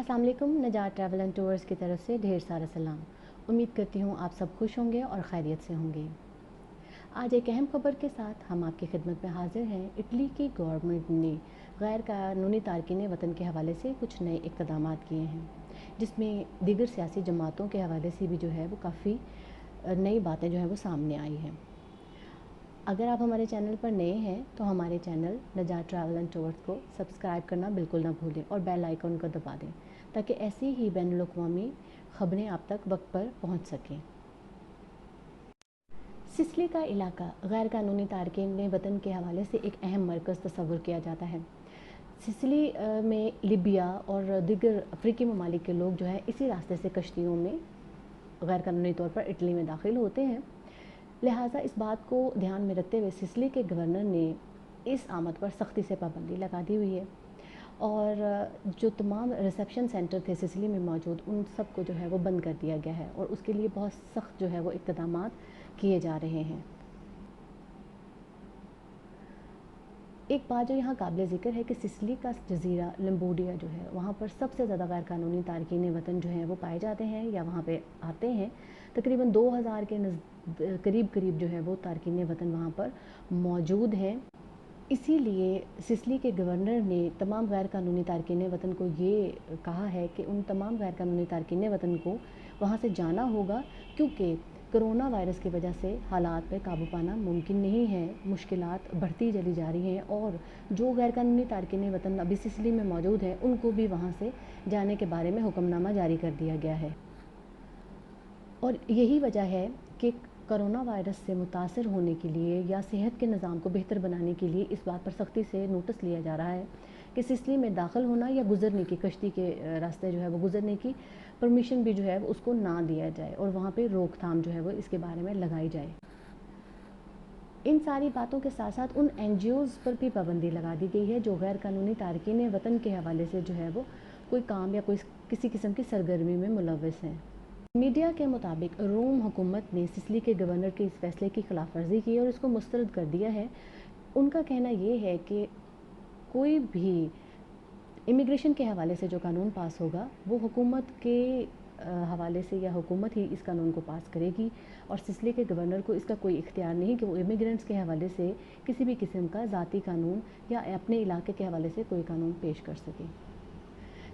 अस्सलाम वालेकुम। नजात travel and tours की तरफ से ढेर सारा सलाम। उम्मीद करती हूँ आप सब खुश होंगे और खैरियत से होंगे। आज एक अहम खबर के साथ हम आपकी खिदमत में हाजिर हैं। इटली की गवर्नमेंट ने गैर कानूनी तारकीन वतन के हवाले से कुछ नए इक़दाम किए हैं, जिसमें दीगर सियासी जमातों के हवाले से भी जो है वो काफ़ी नई बातें जो है वो सामने आई हैं। अगर आप हमारे चैनल पर नए हैं तो हमारे चैनल नजात ट्रैवल एंड टूर्स को सब्सक्राइब करना बिल्कुल ना भूलें और बेल आइकन को दबा दें, ताकि ऐसी ही बैनुल-अक़वामी ख़बरें आप तक वक्त पर पहुंच सकें। सिसिली का इलाका गैर कानूनी तारकीन वतन के हवाले से एक अहम मरकज़ तस्वुर किया जाता है। सिसिली में लीबिया और दीगर अफ्रीकी ममालिक के लोग जो है इसी रास्ते से कश्तियों में गैर कानूनी तौर पर इटली में दाखिल होते हैं। लिहाजा इस बात को ध्यान में रखते हुए सिसिली के गवर्नर ने इस आमद पर सख्ती से पाबंदी लगा दी हुई है और जो तमाम रिसेप्शन सेंटर थे सिसिली में मौजूद उन सब को जो है वो बंद कर दिया गया है और उसके लिए बहुत सख्त जो है वो इक़दाम किए जा रहे हैं। एक बात जो यहाँ काबिल ज़िक्र है कि सिसिली का जज़ीरा लम्बोडिया जो है वहाँ पर सबसे ज़्यादा गैर कानूनी तारकीन वतन जो हैं वो पाए जाते हैं या वहाँ पे आते हैं। तकरीबन 2000 के करीब जो है वो तारकीन वतन वहाँ पर मौजूद हैं। इसीलिए सिसिली के गवर्नर ने तमाम गैर कानूनी तारकीन वतन को ये कहा है कि उन तमाम गैर कानूनी तारकीन वतन को वहाँ से जाना होगा, क्योंकि कोरोना वायरस की वजह से हालात पर काबू पाना मुमकिन नहीं है। मुश्किलात बढ़ती चली जा रही हैं और जो गैर कानूनी तारकीन वतन अभी सिसिली में मौजूद हैं उनको भी वहाँ से जाने के बारे में हुक्मनामा जारी कर दिया गया है। और यही वजह है कि कोरोना वायरस से मुतासर होने के लिए या सेहत के निज़ाम को बेहतर बनाने के लिए इस बात पर सख्ती से नोटिस लिया जा रहा है कि सिसिली में दाखिल होना या गुज़रने की कश्ती के रास्ते जो है वो गुज़रने की परमिशन भी जो है उसको ना दिया जाए और वहाँ पे रोकथाम जो है वो इसके बारे में लगाई जाए। इन सारी बातों के साथ साथ उन NGOs पर भी पाबंदी लगा दी गई है जो गैर कानूनी तारकीन वतन के हवाले से जो है वो कोई काम या कोई किसी किस्म की सरगर्मी में मुलव्वस हैं। मीडिया के मुताबिक रोम हुकूमत ने सिसिली के गवर्नर के इस फैसले की खिलाफ वर्जी की और इसको मुस्तरद कर दिया है। उनका कहना ये है कि कोई भी इमिग्रेशन के हवाले से जो कानून पास होगा वो हुकूमत के हवाले से या हुकूमत ही इस कानून को पास करेगी और सिसिली के गवर्नर को इसका कोई इख्तियार नहीं कि वो इमिग्रेंट्स के हवाले से किसी भी किस्म का ज़ाती कानून या अपने इलाके के हवाले से कोई कानून पेश कर सके।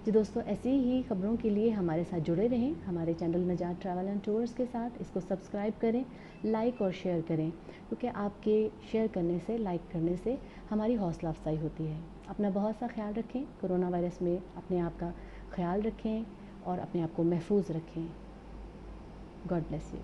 जी दोस्तों, ऐसी ही ख़बरों के लिए हमारे साथ जुड़े रहें हमारे चैनल नजात ट्रैवल एंड टूर्स के साथ। इसको सब्सक्राइब करें, लाइक और शेयर करें, क्योंकि आपके शेयर करने से, लाइक करने से हमारी हौसला अफजाई होती है। अपना बहुत सा ख्याल रखें। कोरोना वायरस में अपने आप का ख्याल रखें और अपने आप को महफूज रखें। God bless you.